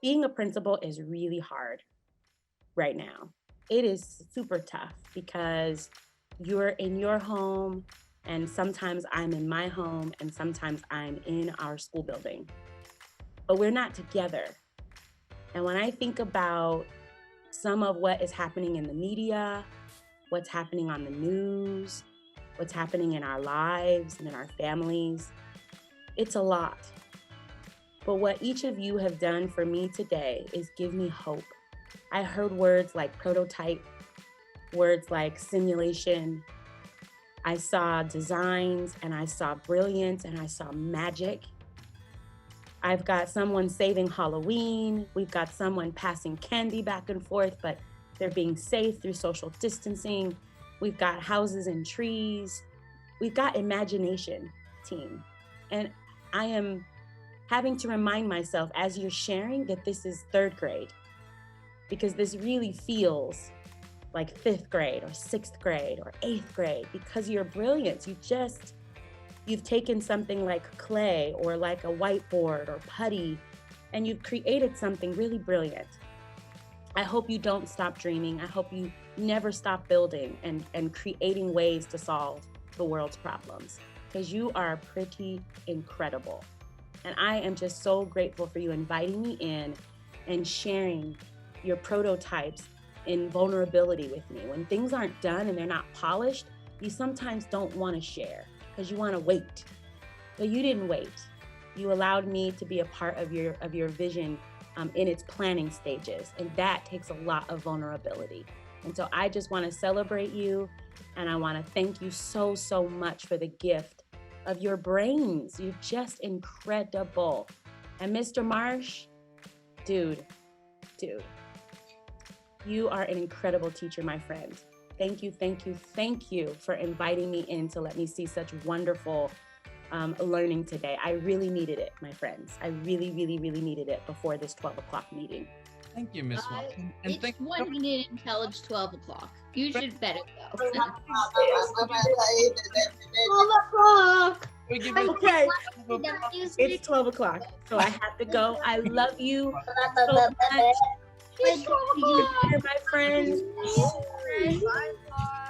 being a principal is really hard right now. It is super tough because you're in your home, and sometimes I'm in my home, and sometimes I'm in our school building, but we're not together. And when I think about some of what is happening in the media, what's happening on the news, what's happening in our lives and in our families, it's a lot. But what each of you have done for me today is give me hope. I heard words like prototype, words like simulation. I saw designs and I saw brilliance and I saw magic. I've got someone saving Halloween. We've got someone passing candy back and forth, but they're being safe through social distancing. We've got houses and trees. We've got imagination, team. And I am having to remind myself as you're sharing that this is third grade, because this really feels like fifth grade or sixth grade or eighth grade, because you're brilliant. You've taken something like clay or like a whiteboard or putty, and you've created something really brilliant. I hope you don't stop dreaming. I hope you never stop building and creating ways to solve the world's problems, because you are pretty incredible. And I am just so grateful for you inviting me in and sharing your prototypes in vulnerability with me. When things aren't done and they're not polished, you sometimes don't want to share because you want to wait. But you didn't wait. You allowed me to be a part of your vision in its planning stages. And that takes a lot of vulnerability. And so I just want to celebrate you. And I want to thank you so, so much for the gift of your brains. You're just incredible. And Mr. Marsh, dude, you are an incredible teacher, my friend. Thank you for inviting me in to let me see such wonderful learning today. I really needed it, my friends. I really, really, really needed it before this 12 o'clock meeting. Thank you, Miss Watson. And it's 1 minute until it's 12 o'clock. You should better go. 12 o'clock. Okay, it's 12 o'clock, so I have to go. I love you so much. It's 12 o'clock. My friends. Bye.